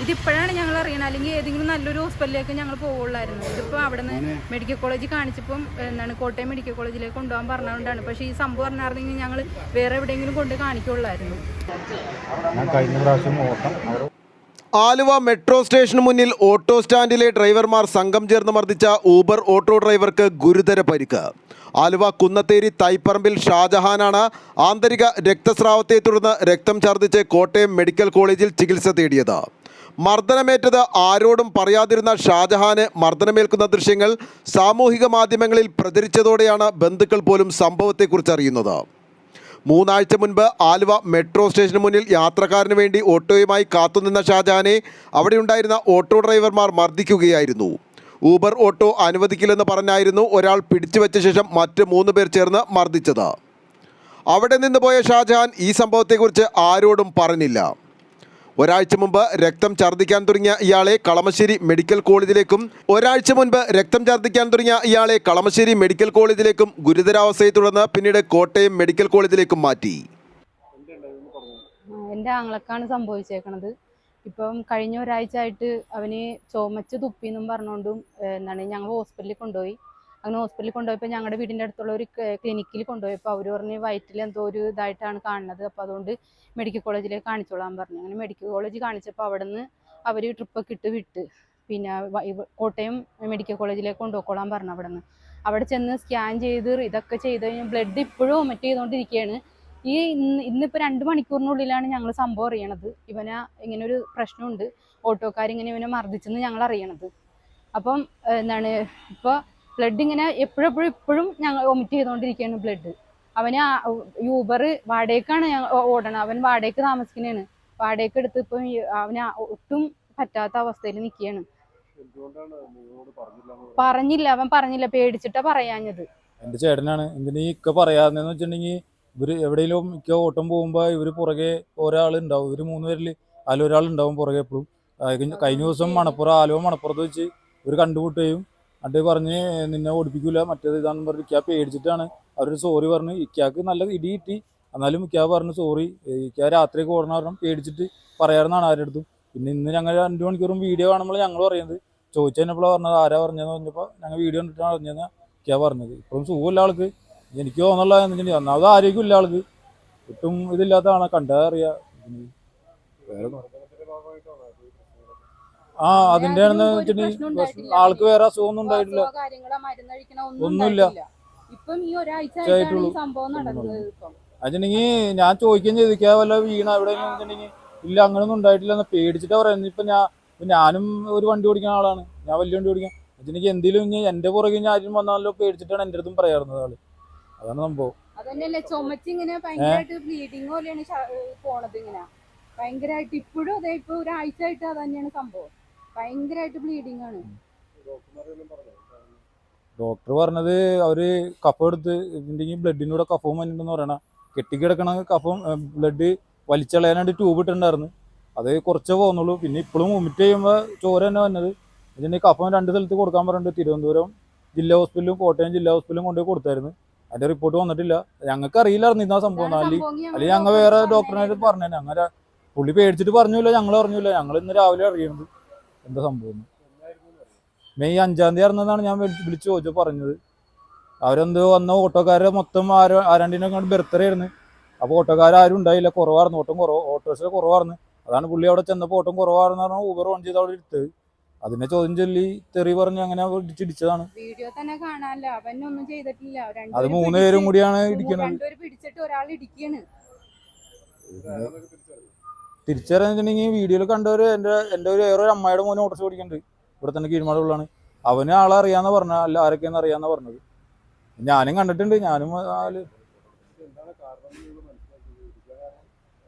ഇതിപ്പോഴാണ് ഞങ്ങൾ അറിയണത്. അല്ലെങ്കിൽ ഏതെങ്കിലും നല്ലൊരു ഹോസ്പിറ്റലിലേക്ക് ഞങ്ങൾ പോകുള്ളായിരുന്നു. ഇതിപ്പോൾ അവിടെ നിന്ന് മെഡിക്കൽ കോളേജിൽ കാണിച്ചപ്പം എന്താണ് കോട്ടയം മെഡിക്കൽ കോളേജിലേക്ക് കൊണ്ടുപോകാൻ പറഞ്ഞതുകൊണ്ടാണ്. പക്ഷേ ഈ സംഭവം പറഞ്ഞായിരുന്നെങ്കിൽ ഞങ്ങൾ വേറെ എവിടെയെങ്കിലും കൊണ്ട് കാണിക്കുള്ളായിരുന്നു. ആലുവ മെട്രോ സ്റ്റേഷന് മുന്നിൽ ഓട്ടോ സ്റ്റാൻഡിലെ ഡ്രൈവർമാർ സംഘം ചേർന്ന് മർദ്ദിച്ച ഊബർ ഓട്ടോ ഡ്രൈവർക്ക് ഗുരുതര പരിക്ക്. ആലുവ കുന്നത്തേരി തൈപ്പറമ്പിൽ ഷാജഹാനാണ് ആന്തരിക രക്തസ്രാവത്തെ തുടർന്ന് രക്തം ഛർദ്ദിച്ച് കോട്ടയം മെഡിക്കൽ കോളേജിൽ ചികിത്സ തേടിയത്. മർദ്ദനമേറ്റത് ആരോടും പറയാതിരുന്ന ഷാജഹാന് മർദ്ദനമേൽക്കുന്ന ദൃശ്യങ്ങൾ സാമൂഹിക മാധ്യമങ്ങളിൽ പ്രചരിച്ചതോടെയാണ് ബന്ധുക്കൾ പോലും സംഭവത്തെക്കുറിച്ച് അറിയുന്നത്. 3 ആഴ്ച മുൻപ് ആലുവ മെട്രോ സ്റ്റേഷന് മുന്നിൽ യാത്രക്കാരന് വേണ്ടി ഓട്ടോയുമായി കാത്തുനിന്ന ഷാജഹാനെ അവിടെയുണ്ടായിരുന്ന ഓട്ടോ ഡ്രൈവർമാർ മർദ്ദിക്കുകയായിരുന്നു. ഊബർ ഓട്ടോ അനുവദിക്കില്ലെന്ന് പറഞ്ഞായിരുന്നു ഒരാൾ പിടിച്ചുവെച്ച ശേഷം മറ്റ് 3 പേർ ചേർന്ന് മർദ്ദിച്ചത്. അവിടെ നിന്ന് പോയ ഷാജഹാൻ ഈ സംഭവത്തെക്കുറിച്ച് ആരോടും പറഞ്ഞില്ല. ഒരാഴ്ച മുൻപ് രക്തം ഛർദ്ദിക്കാൻ തുടങ്ങിയ ഇയാളെ കളമശ്ശേരി മെഡിക്കൽ കോളേജിലേക്കും ഗുരുതരാവസ്ഥയെ തുടർന്ന് പിന്നീട് കോട്ടയം മെഡിക്കൽ കോളേജിലേക്കും മാറ്റി. എൻ്റെ ആങ്ങളക്കാണ് സംഭവിച്ചേക്കണത്. ഇപ്പം കഴിഞ്ഞ ഒരാഴ്ച ആയിട്ട് അവന് ചുമച്ച് തുപ്പിന്നും പറഞ്ഞുകൊണ്ടും ഞങ്ങൾ ഹോസ്പിറ്റലിൽ കൊണ്ടുപോയി. അങ്ങനെ ഹോസ്പിറ്റലിൽ കൊണ്ടുപോയപ്പോൾ ഞങ്ങളുടെ വീടിൻ്റെ അടുത്തുള്ള ഒരു ക്ലിനിക്കിൽ കൊണ്ടുപോയപ്പോൾ അവർ പറഞ്ഞ് വയറ്റിൽ എന്തോ ഒരു ഇതായിട്ടാണ് കാണുന്നത്. അപ്പോൾ അതുകൊണ്ട് മെഡിക്കൽ കോളേജിലേക്ക് കാണിച്ചോളാൻ പറഞ്ഞു. അങ്ങനെ മെഡിക്കൽ കോളേജിൽ കാണിച്ചപ്പോൾ അവിടെ നിന്ന് അവർ ട്രിപ്പൊക്കെ വിട്ട് പിന്നെ കോട്ടയം മെഡിക്കൽ കോളേജിലേക്ക് കൊണ്ടുപോയിക്കോളാൻ പറഞ്ഞു. അവിടെ ചെന്ന് സ്കാൻ ചെയ്ത് ഇതൊക്കെ ചെയ്ത് കഴിഞ്ഞാൽ ബ്ലഡ് ഇപ്പോഴും വൊമിറ്റ് ചെയ്തുകൊണ്ടിരിക്കുകയാണ്. ഇന്നിപ്പോൾ 2 മണിക്കൂറിനുള്ളിലാണ് ഞങ്ങൾ സംഭവം അറിയണത്. ഇങ്ങനെ ഒരു പ്രശ്നമുണ്ട്, ഓട്ടോക്കാരിങ്ങനെ ഇവനെ മർദ്ദിച്ചെന്ന് ഞങ്ങൾ അറിയണത്. അപ്പം ഇപ്പോൾ ബ്ലഡ് ഇങ്ങനെ ഇപ്പോഴും ഞങ്ങൾ വൊമിറ്റ് ചെയ്തുകൊണ്ടിരിക്കുകയാണ് ബ്ലഡ്. അവന് യൂബർ വാടകയ്ക്കാണ് ഓടണം. അവൻ വാടകയ്ക്ക് താമസിക്കുന്നതാണ്. വാടകയ്ക്ക് എടുത്ത് ഇപ്പം അവന് ഒട്ടും പറ്റാത്ത അവസ്ഥയിൽ നിൽക്കുകയാണ്. അവൻ പറഞ്ഞില്ല, പേടിച്ചിട്ടാ പറയാഞ്ഞത്. എൻ്റെ ചേട്ടനാണ്. എന്തിനീ ഇക്ക പറയാതെന്ന് വെച്ചിട്ടുണ്ടെങ്കിൽ ഇവര് എവിടെയെങ്കിലും മിക്ക ഓട്ടം പോകുമ്പോൾ ഇവര് പുറകെ ഒരാളുണ്ടാവും. ഇവര് 3 പേരിൽ അതിലൊരാളുണ്ടാവും പുറകെ എപ്പോഴും. കഴിഞ്ഞ ദിവസം ആലുവ മണപ്പുറത്ത് വെച്ച് ഇവർ കണ്ടുമുട്ടുകയും എന്നിട്ട് പറഞ്ഞ് നിന്നെ ഓടിപ്പിക്കൂല മറ്റേത് ഇതാണെന്ന് പറഞ്ഞ് ഇക്ക പേടിച്ചിട്ടാണ് അവരൊരു സോറി പറഞ്ഞ്. ഇക്കാക്ക് നല്ല ഇടി കിട്ടി, എന്നാലും ഇക്ക പറഞ്ഞു സോറി. ഇക്ക രാത്രിയൊക്കെ ഓടണ കാരണം പേടിച്ചിട്ട് പറയാറുന്നാണ് ആരുടെ അടുത്തും. പിന്നെ ഇന്ന് ഞങ്ങൾ 2 മണിക്കൂറും വീഡിയോ കാണുമ്പോൾ ഞങ്ങൾ പറയുന്നത് ചോദിച്ചു കഴിഞ്ഞപ്പോഴാണ് പറഞ്ഞത് ആരാ പറഞ്ഞതെന്ന് പറഞ്ഞപ്പോൾ ഞങ്ങൾ വീഡിയോ കണ്ടിട്ടാണ് പറഞ്ഞതെന്ന് ഇക്ക പറഞ്ഞത്. ഇപ്പോഴും സുഖമില്ല ആൾക്ക്. എനിക്ക് തോന്നുന്നില്ല എന്ന് വെച്ചിട്ടുണ്ടെങ്കിൽ ഒന്നാമത് ആരോഗ്യമില്ല ആൾക്ക്, ഒട്ടും ഇതില്ലാത്തതാണ്, കണ്ടാ അറിയാം. അതിന്റെ ആൾക്ക് വേറെ അസുഖമൊന്നും ഉണ്ടായിട്ടില്ല, ഒന്നുമില്ല. അതിനെങ്കിൽ ഞാൻ ചോദിക്കുകയും ചെയ്തിരിക്കാ വല്ല വീണ എവിടെ വെച്ചിട്ടുണ്ടെങ്കിൽ ഇല്ല അങ്ങനൊന്നും ഉണ്ടായിട്ടില്ല പേടിച്ചിട്ടാ പറയുന്നത്. ഇപ്പൊ ഞാനും ഒരു വണ്ടി ഓടിക്കുന്ന ആളാണ്, ഞാൻ വലിയ വണ്ടി ഓടിക്കാൻ വെച്ചിട്ടുണ്ടെങ്കിൽ എന്തെങ്കിലും എന്റെ പുറകെ ആരും വന്നാലോ പേടിച്ചിട്ടാണ് എൻ്റെ അടുത്തും പറയാറുന്നത് ആള്. അതാണ് സംഭവം. ചുമച്ചിങ്ങനെ ഭയങ്കരമായിട്ട് ബ്ലീഡിങ് പോലെയാണ് പോണത്. ഇങ്ങനെ ഭയങ്കരമായിട്ട് ഇപ്പോഴും അതെ, ഇപ്പൊ ഒരാഴ്ച ആയിട്ട് അത് തന്നെയാണ് സംഭവം. ഭയങ്കരമായിട്ട് ബ്ലീഡിങ് ആണ്. ഡോക്ടർ പറഞ്ഞത് അവര് കഫം എടുത്ത് ഇതിന്റെ ബ്ലഡിന്റെ കൂടെ കഫവും വന്നിട്ടുണ്ടെന്ന് പറയണ. കെട്ടിക്കിടക്കണ കഫം ബ്ലഡ് വലിച്ചളയാനായിട്ട് ട്യൂബ് ഇട്ടിട്ടുണ്ടായിരുന്നു. അത് കുറച്ചേ പോകുന്നുള്ളൂ. പിന്നെ ഇപ്പോഴും വൊമിറ്റ് ചെയ്യുമ്പോൾ ചോര തന്നെ വന്നത്. ഇതിന്റെ കഫം 2 സ്ഥലത്ത് കൊടുക്കാൻ പറഞ്ഞിട്ട് തിരുവനന്തപുരം ജില്ലാ ഹോസ്പിറ്റലും കോട്ടയം ജില്ലാ ഹോസ്പിറ്റലും കൊണ്ടുപോയി കൊടുത്തായിരുന്നു. അതിന്റെ റിപ്പോർട്ട് വന്നിട്ടില്ല. ഞങ്ങൾക്ക് അറിയില്ലായിരുന്നു ഇന്നാ സംഭവം. അല്ലെങ്കിൽ ഞങ്ങൾ വേറെ ഡോക്ടറിനായിട്ട് പറഞ്ഞു. അങ്ങനെ പുള്ളി പേടിച്ചിട്ട് പറഞ്ഞില്ല, ഞങ്ങൾ അറിഞ്ഞില്ല. ഞങ്ങൾ ഇന്ന് രാവിലെ അറിയുന്നത് എന്താ സംഭവം. മെയ് 5-ാം തീയതി അറിഞ്ഞതാണ് ഞാൻ വിളിച്ചു ചോദിച്ചു പറഞ്ഞത്. അവരെന്തോ വന്ന ഓട്ടോക്കാരെ മൊത്തം ആരാണ്ടിനെ ബർത്ത്ഡേ ആയിരുന്നു. അപ്പോൾ ഓട്ടോക്കാരും ഉണ്ടായില്ല, കുറവായിരുന്നു, ഓട്ടോറിക്ഷ കുറവായിരുന്നു. അതാണ് പുള്ളി അവിടെ ചെന്നപ്പോൾ ഓട്ടം കുറവാണെന്ന് പറഞ്ഞാൽ ഊബർ ഓൺ ചെയ്ത് അവിടെ എടുത്തത്. അതിനെ ചോദ്യം ചൊല്ലി തെറി പറഞ്ഞ് അങ്ങനെ ഇടിച്ചതാണ്. വീഡിയോ തന്നെ കാണാനല്ല, അവനൊന്നും ചെയ്തിട്ടില്ല. അത് 3 പേരും കൂടിയാണ് ഇടിക്കുന്നത്. തിരിച്ചറിഞ്ഞിട്ടുണ്ടെങ്കിൽ വീഡിയോയിൽ കണ്ടവര് എൻ്റെ വേറൊരു അമ്മയുടെ മോനെ ഓട്ടോറിക്ഷ ഓടിക്കുന്നുണ്ട്, ഇവിടെ തന്നെ കീഴ്മാടുള്ളതാണ്. അവന് ആളെ അറിയാന്ന് പറഞ്ഞ, അല്ല ആരൊക്കെയാന്ന് അറിയാന്നാ പറഞ്ഞത്. ഞാനും കണ്ടിട്ടുണ്ട്. ഞാനും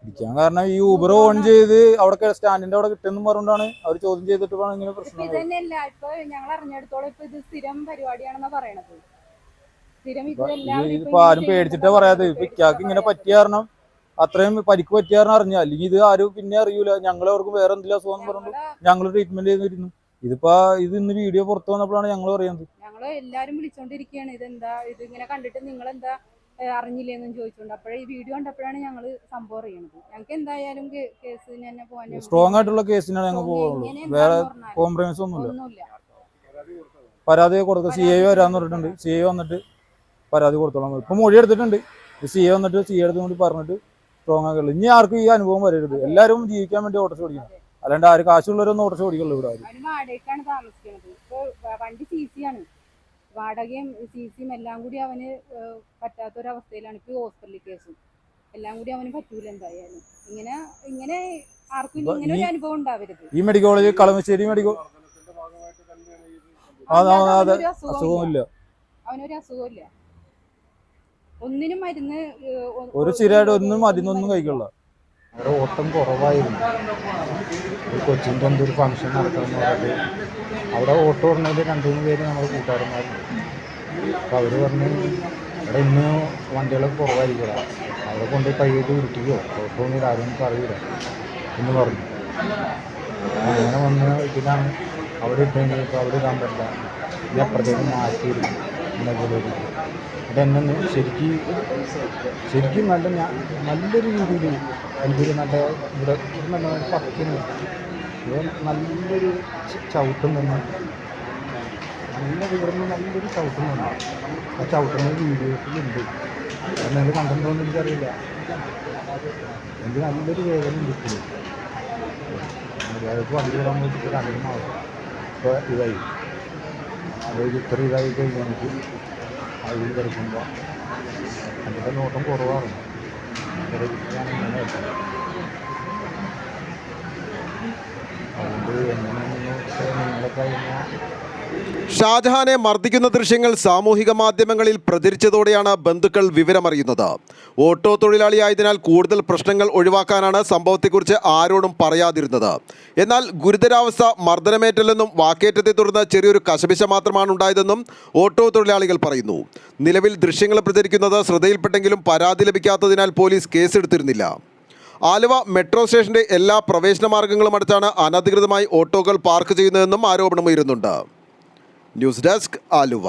ഇടിക്കാൻ കാരണം ഈ ഊബർ ഓൺ ചെയ്ത് അവിടെ സ്റ്റാൻഡിന്റെ അവിടെ കിട്ടുമെന്ന് പറഞ്ഞുകൊണ്ടാണ് അവർ ചോദ്യം ചെയ്തിട്ട് ഇങ്ങനെ പ്രശ്നം. ഇപ്പൊ ആരും പേടിച്ചിട്ടാ പറയാതെ. ഇപ്പൊ ഇക്കാക്ക് ഇങ്ങനെ പറ്റിയ കാരണം, അത്രയും പരിക്ക് പറ്റിയ കാരണം അറിഞ്ഞ, അല്ലെങ്കിൽ ഇത് ആരും പിന്നെ അറിയൂല. ഞങ്ങളവർക്കും വേറെ എന്തെങ്കിലും അസുഖം പറഞ്ഞു ഞങ്ങൾ ട്രീറ്റ്മെന്റ് ചെയ്തിരുന്നു. ഇത് ഇന്ന് വീഡിയോ പുറത്തു വന്നപ്പോഴാണ് ഞങ്ങൾ പറയുന്നത്. ഞങ്ങള് എല്ലാരും വിളിച്ചോണ്ടിരിക്കുകയാണ്, ഇതെന്താ ഇത് ഇങ്ങനെ കണ്ടിട്ട് നിങ്ങളെന്താ അറിഞ്ഞില്ലേന്നും ചോദിച്ചുകൊണ്ട് അപ്പോഴേ ഈ വീഡിയോ കണ്ടപ്പോഴാണ് ഞങ്ങൾ സംഭവം അറിയണത്. ഞങ്ങൾക്ക് എന്തായാലും കേസിന് തന്നെ പോകാൻ സ്ട്രോങ് ആയിട്ടുള്ള കേസിനാണ് ഞങ്ങൾ പോകുള്ളൂ. വേറെ കോംപ്രമൈസ് ഒന്നുമില്ല. പരാതി കൊടുക്കുക. CA വരാന്ന് പറഞ്ഞിട്ടുണ്ട്. CA വന്നിട്ട് പരാതി കൊടുത്തോളാം. ഇപ്പൊ മൊഴി എടുത്തിട്ടുണ്ട്. CA വന്നിട്ട് CA എടുത്തുകൊണ്ട് പറഞ്ഞിട്ട് സ്ട്രോങ് ആക്കുള്ളൂ. ഇനി ആർക്കും ഈ അനുഭവം വരരുത്. എല്ലാവരും ജീവിക്കാൻ വേണ്ടി ഓട്ടോറിക്ഷ ഓടിക്കണം. അല്ലാണ്ട് ആര് കാശുള്ളവരൊന്നും ഓട്ടോറിക്ഷ ഓടിക്കുള്ളൂ. ഇവിടെ വാടകയ്ക്കാണ് താമസിക്കുന്നത്. ഇപ്പൊ വണ്ടി CC ആണ്. വാടകയും CCയും എല്ലാം കൂടി അവന് പറ്റാത്തൊരവസ്ഥയിലാണ്. ഇപ്പൊ ഹോസ്പിറ്റൽ കേസും എല്ലാം കൂടി അവന് പറ്റൂല. എന്തായാലും ഇങ്ങനെ ആർക്കും ഇങ്ങനെ ഒരു അനുഭവം ഉണ്ടാവരുത്. ഈ മെഡിക്കൽ കോളേജ് കളമശ്ശേരി മെഡിക്കൽ അസുഖമില്ല. അവനൊരു അസുഖമില്ല. ഒന്നിനും മരുന്ന് ഒരു സ്ഥിരമായിട്ട് ഒന്നും മരുന്നൊന്നും കഴിക്കുള്ള. ഓട്ടം കുറവായിരുന്നു. കൊച്ചിൻ്റെ എന്തൊരു ഫംഗ്ഷൻ നടത്താമെന്ന് പറഞ്ഞിട്ട് അവിടെ ഓട്ടോ ഓടുന്നതിൽ 2-3 പേര് നമ്മൾ കൂട്ടുകാരന്മാരുണ്ട്. അപ്പോൾ അവർ പറഞ്ഞ് ഇവിടെ ഇന്ന് വണ്ടികളൊക്കെ കുറവായിരിക്കില്ല, അവിടെ കൊണ്ട് കൈയിട്ട് ഉരുട്ടിക്കോ ഓട്ടോ ഒന്നും ആരും അറിയില്ല എന്ന് പറഞ്ഞു. അങ്ങനെ വന്ന് ഇതിലാണ് അവിടെ ഇട്ടെങ്കിൽ ഇപ്പോൾ അവിടെ ഇടാൻ പറ്റില്ല, ഇനി അപ്പുറത്തേക്ക് മാറ്റിയിരുന്നു എന്നപോലെ. ഇതെന്നെ ശരിക്കും നല്ലൊരു രീതിയിൽ എനിക്കൊരു നല്ല ഇവിടെ നല്ല പക്കിന് നല്ലൊരു ചവിട്ടും തന്നെ, നല്ലൊരു ചവിട്ടും തന്നെ. ആ ചവിട്ടുന്ന വീഡിയോസിലുണ്ട്. എന്തെങ്കിലും കണ്ടിട്ടുണ്ടോയെന്ന് എനിക്കറിയില്ല. എനിക്ക് നല്ലൊരു വേദന കിട്ടുന്നു. മര്യാദക്ക് വണ്ടി വിടാൻ വേണ്ടിയിട്ട് 2 മാസം ഇപ്പോൾ ഇതായി. അതായത് ഇത്ര ഇതായി കഴിഞ്ഞാൽ നമുക്ക് അതിൽ കിടക്കുമ്പോൾ അതിൻ്റെ നോട്ടം കുറവാണ്. അതുകൊണ്ട് എങ്ങനെയാണെന്ന് നിങ്ങളൊക്കെ കഴിഞ്ഞാൽ ഷാജഹാനെ മർദ്ദിക്കുന്ന ദൃശ്യങ്ങൾ സാമൂഹിക മാധ്യമങ്ങളിൽ പ്രചരിച്ചതോടെയാണ് ബന്ധുക്കൾ വിവരമറിയുന്നത്. ഓട്ടോ തൊഴിലാളിയായതിനാൽ കൂടുതൽ പ്രശ്നങ്ങൾ ഒഴിവാക്കാനാണ് സംഭവത്തെക്കുറിച്ച് ആരോടും പറയാതിരുന്നത്. എന്നാൽ ഗുരുതരാവസ്ഥ മർദ്ദനമേറ്റല്ലെന്നും വാക്കേറ്റത്തെ തുടർന്ന് ചെറിയൊരു കശപിശ മാത്രമാണ് ഉണ്ടായതെന്നും ഓട്ടോ തൊഴിലാളികൾ പറയുന്നു. നിലവിൽ ദൃശ്യങ്ങൾ പ്രചരിക്കുന്നത് ശ്രദ്ധയിൽപ്പെട്ടെങ്കിലും പരാതി ലഭിക്കാത്തതിനാൽ പോലീസ് കേസെടുത്തിരുന്നില്ല. ആലുവ മെട്രോ സ്റ്റേഷന്റെ എല്ലാ പ്രവേശന മാർഗങ്ങളും അടച്ചാണ് അനധികൃതമായി ഓട്ടോകൾ പാർക്ക് ചെയ്യുന്നതെന്നും ആരോപണമുയരുന്നുണ്ട്. News desk Aluva.